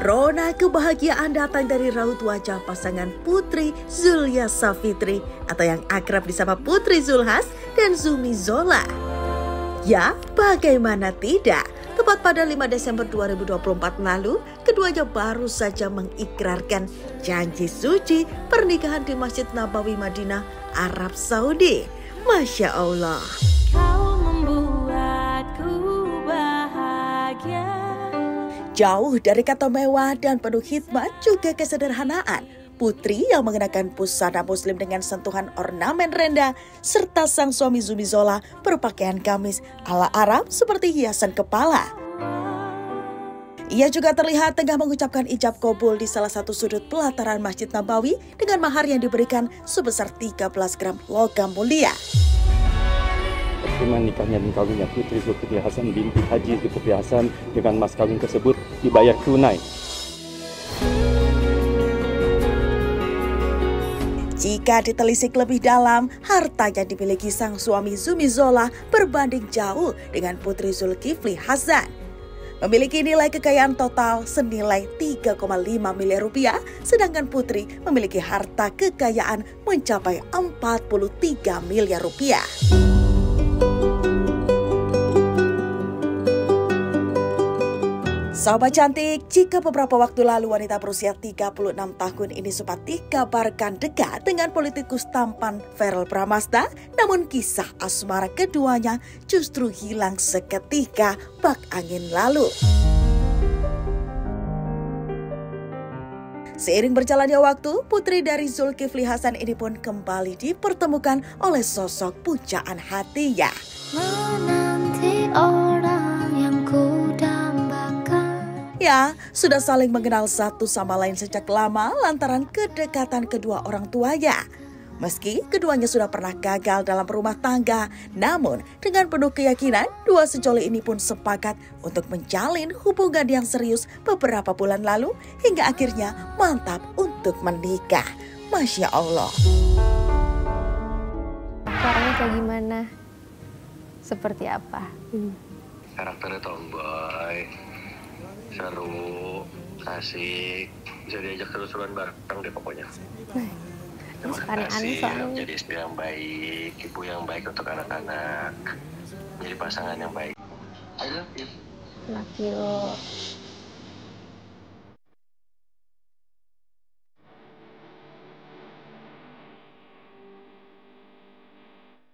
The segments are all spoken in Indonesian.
Rona kebahagiaan datang dari raut wajah pasangan Putri Zulya Savitri atau yang akrab disapa Putri Zulhas dan Zumi Zola. Ya, bagaimana tidak? Tepat pada 5 Desember 2024 lalu, keduanya baru saja mengikrarkan janji suci pernikahan di Masjid Nabawi Madinah, Arab Saudi. Masya Allah. Kau membuatku bahagia. Jauh dari kata mewah dan penuh khidmat juga kesederhanaan, Putri yang mengenakan busana muslim dengan sentuhan ornamen renda serta sang suami Zumi Zola berpakaian gamis ala Arab seperti hiasan kepala. Ia juga terlihat tengah mengucapkan ijab kabul di salah satu sudut pelataran Masjid Nabawi dengan mahar yang diberikan sebesar 13 gram logam mulia. Dengan nikahnya dan kawinnya Putri Zulkifli Hasan binti Haji Zulkifli Hasan dengan mas kawin tersebut dibayar tunai. Jika ditelisik lebih dalam, harta yang dimiliki sang suami Zumi Zola berbanding jauh dengan Putri Zulkifli Hasan. Memiliki nilai kekayaan total senilai 3,5 miliar rupiah, sedangkan Putri memiliki harta kekayaan mencapai 43 miliar rupiah. Sahabat cantik, jika beberapa waktu lalu wanita berusia 36 tahun ini sempat dikabarkan dekat dengan politikus tampan Verrell Bramasta, namun kisah asmara keduanya justru hilang seketika bak angin lalu. Seiring berjalannya waktu, putri dari Zulkifli Hasan ini pun kembali dipertemukan oleh sosok pujaan hatinya. Menanti orang yang ku dambakan. Ya, sudah saling mengenal satu sama lain sejak lama lantaran kedekatan kedua orang tuanya. Meski keduanya sudah pernah gagal dalam rumah tangga, namun dengan penuh keyakinan, dua sejoli ini pun sepakat untuk menjalin hubungan yang serius beberapa bulan lalu hingga akhirnya mantap untuk menikah. Masya Allah. Orangnya kayak gimana? Seperti apa? Karakternya tomboy, seru, asik, bisa diajak seru-seruan bareng deh pokoknya. Aneh-aneh soalnya. Jadi istri yang baik, ibu yang baik untuk anak-anak, jadi pasangan yang baik. I love you. Love you.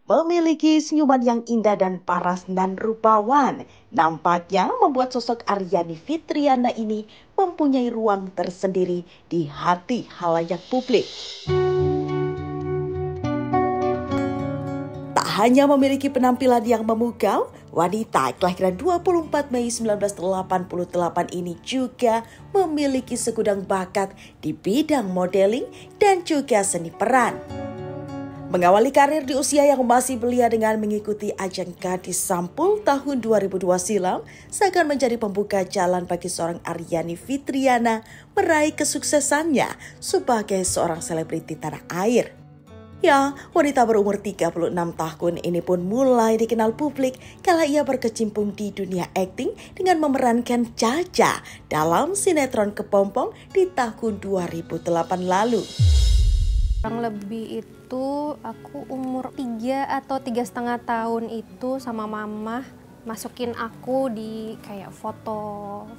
Memiliki senyuman yang indah dan paras dan rupawan, nampaknya membuat sosok Aryani Fitriana ini mempunyai ruang tersendiri di hati khalayak publik. Tak hanya memiliki penampilan yang memukau, wanita kelahiran 24 Mei 1988 ini juga memiliki segudang bakat di bidang modeling dan juga seni peran. Mengawali karir di usia yang masih belia dengan mengikuti ajang Gadis Sampul tahun 2002 silam, seakan menjadi pembuka jalan bagi seorang Aryani Fitriana meraih kesuksesannya sebagai seorang selebriti tanah air. Ya, wanita berumur 36 tahun ini pun mulai dikenal publik kala ia berkecimpung di dunia akting dengan memerankan Caca dalam sinetron Kepompong di tahun 2008 lalu. Kurang lebih itu aku umur 3 atau 3,5 tahun itu sama mama masukin aku di kayak foto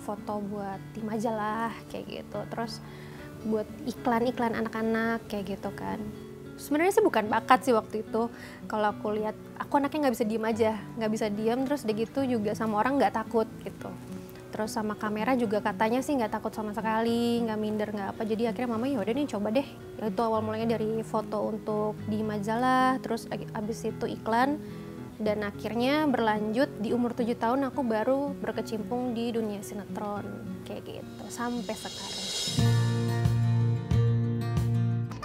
buat di majalah kayak gitu. Terus buat iklan-iklan anak-anak kayak gitu kan. Sebenarnya sih bukan bakat sih waktu itu. Kalau aku lihat, aku anaknya nggak bisa diem aja, nggak bisa diem. Terus udah gitu juga sama orang nggak takut gitu. Terus sama kamera juga katanya sih nggak takut sama sekali, nggak minder, nggak apa. Jadi akhirnya mama yaudah nih coba deh. Itu awal mulanya dari foto untuk di majalah, terus abis itu iklan. Dan akhirnya berlanjut di umur 7 tahun aku baru berkecimpung di dunia sinetron. Kayak gitu, sampai sekarang.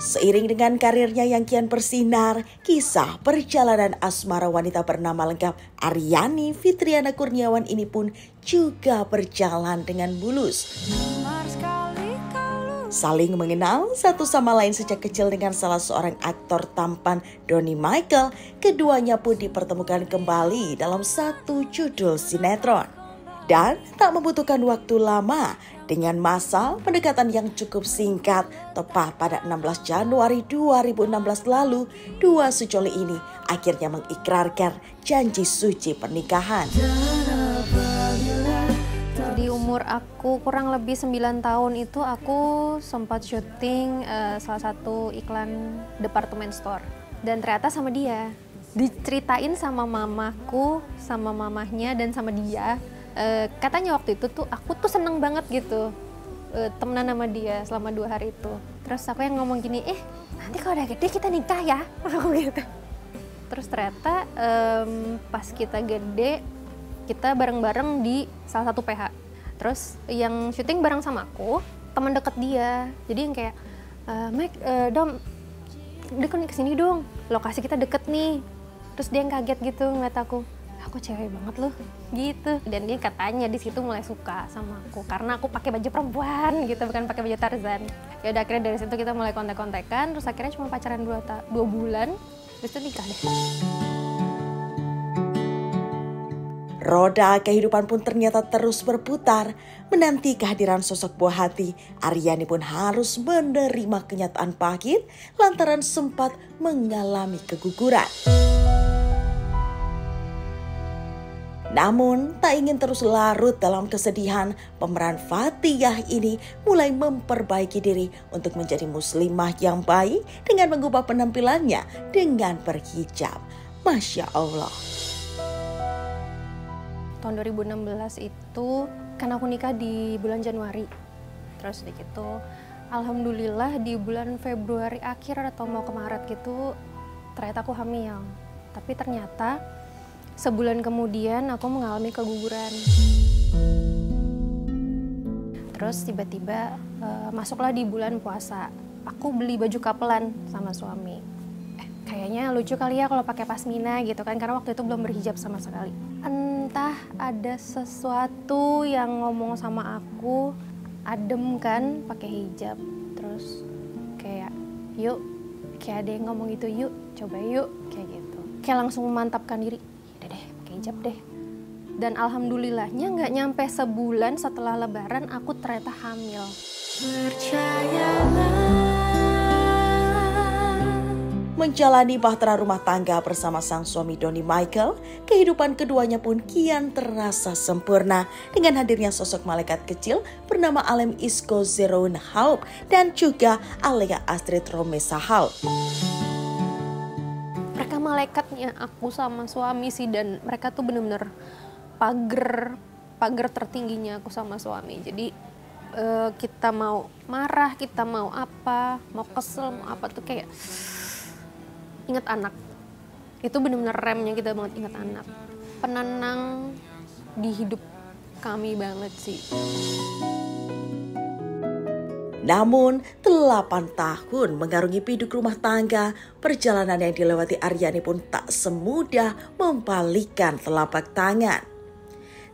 Seiring dengan karirnya yang kian bersinar, kisah perjalanan asmara wanita bernama lengkap Aryani Fitriana Kurniawan ini pun juga berjalan dengan mulus. Saling mengenal satu sama lain sejak kecil dengan salah seorang aktor tampan Donny Michael, keduanya pun dipertemukan kembali dalam satu judul sinetron. Dan tak membutuhkan waktu lama, dengan masa pendekatan yang cukup singkat, tepat pada 16 Januari 2016 lalu, dua sejoli ini akhirnya mengikrarkan janji suci pernikahan. Di umur aku kurang lebih 9 tahun itu aku sempat syuting salah satu iklan department store. Dan ternyata sama dia. Diceritain sama mamaku, sama mamahnya, dan sama dia. Katanya waktu itu tuh aku tuh seneng banget gitu temenan sama dia selama 2 hari itu. Terus aku yang ngomong gini, nanti kalau udah gede kita nikah ya. Aku gitu. Terus ternyata pas kita gede, kita bareng-bareng di salah satu PH. Terus yang syuting bareng sama aku, teman deket dia. Jadi yang kayak, Mike, Dom, deket kesini dong, lokasi kita deket nih. Terus dia yang kaget gitu ngeliat aku cewek banget loh, gitu. Dan dia katanya di situ mulai suka sama aku, karena aku pakai baju perempuan gitu, bukan pakai baju Tarzan. Ya udah akhirnya dari situ kita mulai kontak-kontakan, terus akhirnya cuma pacaran 2 bulan, terus itu nikah deh. Roda kehidupan pun ternyata terus berputar. Menanti kehadiran sosok buah hati, Aryani pun harus menerima kenyataan pahit lantaran sempat mengalami keguguran. Namun, tak ingin terus larut dalam kesedihan, pemeran Fathiah ini mulai memperbaiki diri untuk menjadi muslimah yang baik dengan mengubah penampilannya dengan berhijab. Masya Allah. Tahun 2016 itu kan aku nikah di bulan Januari. Terus di situ alhamdulillah di bulan Februari akhir atau mau ke Maret gitu ternyata aku hamil. Tapi ternyata sebulan kemudian aku mengalami keguguran. Terus tiba-tiba masuklah di bulan puasa. Aku beli baju kapelan sama suami. Kayaknya lucu kali ya kalau pakai pasmina gitu kan, karena waktu itu belum berhijab sama sekali. Entah ada sesuatu yang ngomong sama aku, adem kan pakai hijab. Terus kayak yuk, kayak ada yang ngomong gitu, yuk coba yuk, kayak gitu. Kayak langsung memantapkan diri, udah deh pakai hijab deh. Dan alhamdulillahnya nggak nyampe sebulan setelah lebaran aku ternyata hamil. Percayalah. Menjalani bahtera rumah tangga bersama sang suami Donny Michael, kehidupan keduanya pun kian terasa sempurna dengan hadirnya sosok malaikat kecil bernama Alem Isco Zeroun Haup dan juga Alea Astrid Romesa Haup. Mereka malaikatnya aku sama suami sih, dan mereka tuh bener-bener pagar tertingginya aku sama suami. Jadi kita mau marah, kita mau apa, mau kesel, mau apa tuh kayak ingat anak. Itu benar-benar remnya kita banget, ingat anak. Penenang di hidup kami banget sih. Namun 8 tahun mengarungi biduk rumah tangga, perjalanan yang dilewati Aryani pun tak semudah membalikkan telapak tangan.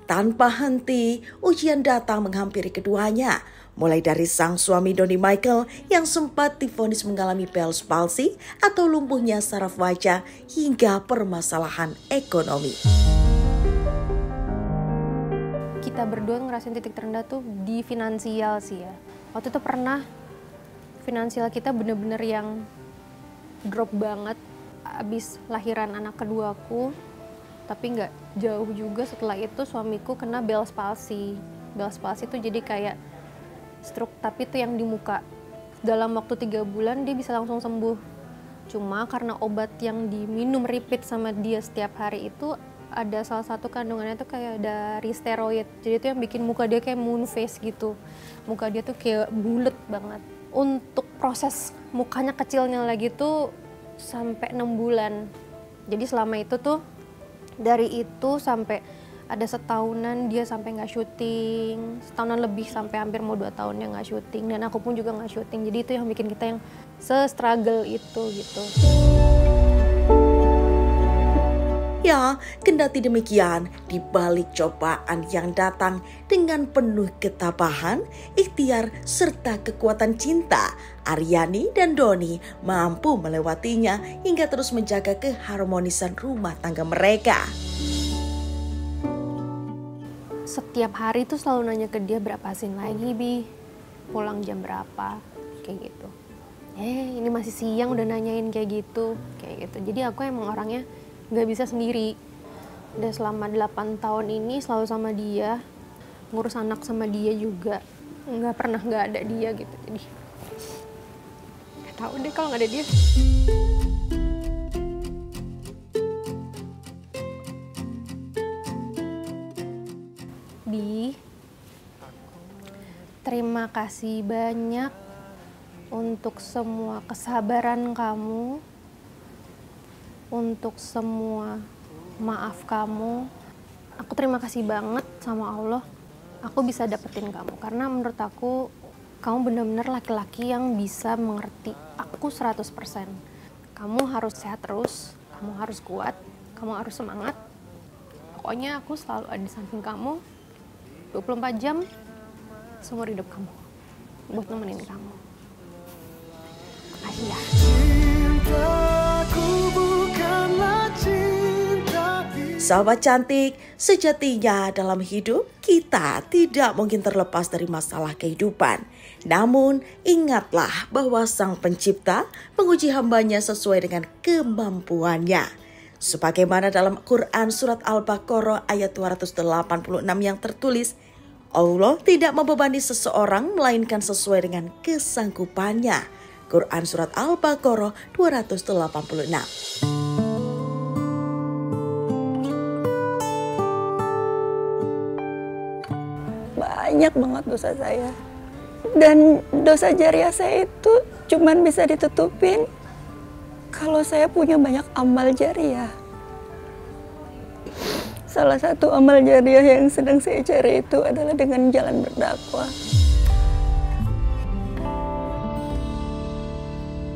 Tanpa henti, ujian datang menghampiri keduanya. Mulai dari sang suami Donny Michael yang sempat divonis mengalami Bell's palsy atau lumpuhnya saraf wajah hingga permasalahan ekonomi. Kita berdua ngerasain titik terendah tuh di finansial sih ya. Waktu itu pernah finansial kita bener-bener yang drop banget abis lahiran anak keduaku. Tapi nggak jauh juga setelah itu suamiku kena Bell's palsy. Bell's palsy itu jadi kayak stroke, tapi itu yang di muka. Dalam waktu 3 bulan dia bisa langsung sembuh. Cuma karena obat yang diminum repeat sama dia setiap hari itu ada salah satu kandungannya tuh kayak dari steroid. Jadi itu yang bikin muka dia kayak moon face gitu. Muka dia tuh kayak bulet banget. Untuk proses mukanya kecilnya lagi tuh sampai 6 bulan. Jadi selama itu tuh dari itu sampai ada setahunan dia sampai nggak syuting, setahunan lebih sampai hampir mau 2 tahunnya nggak syuting, dan aku pun juga nggak syuting. Jadi itu yang bikin kita yang se-struggle itu gitu. Ya, kendati demikian, di balik cobaan yang datang dengan penuh ketabahan, ikhtiar, serta kekuatan cinta, Aryani dan Doni mampu melewatinya hingga terus menjaga keharmonisan rumah tangga mereka. Setiap hari tuh selalu nanya ke dia, berapa sin lagi Bi, pulang jam berapa, kayak gitu. Ini masih siang udah nanyain kayak gitu. Jadi aku emang orangnya gak bisa sendiri. Udah selama 8 tahun ini selalu sama dia, ngurus anak sama dia juga, gak pernah gak ada dia gitu. Jadi gak tahu deh kalau gak ada dia. Bi, terima kasih banyak untuk semua kesabaran kamu, untuk semua maaf kamu. Aku terima kasih banget sama Allah, aku bisa dapetin kamu. Karena menurut aku, kamu benar-benar laki-laki yang bisa mengerti aku 100%. Kamu harus sehat terus, kamu harus kuat, kamu harus semangat. Pokoknya aku selalu ada di samping kamu, 24 jam, seumur hidup kamu, buat nemenin kamu. Makasih ya. Sahabat cantik, sejatinya dalam hidup kita tidak mungkin terlepas dari masalah kehidupan. Namun ingatlah bahwa Sang Pencipta menguji hambanya sesuai dengan kemampuannya. Sebagaimana dalam Quran Surat Al-Baqarah ayat 286 yang tertulis, Allah tidak membebani seseorang melainkan sesuai dengan kesanggupannya. Quran Surat Al-Baqarah 286. Banyak banget dosa saya. Dan dosa jariah saya itu cuman bisa ditutupin kalau saya punya banyak amal jariah. Salah satu amal jariah yang sedang saya cari itu adalah dengan jalan berdakwah.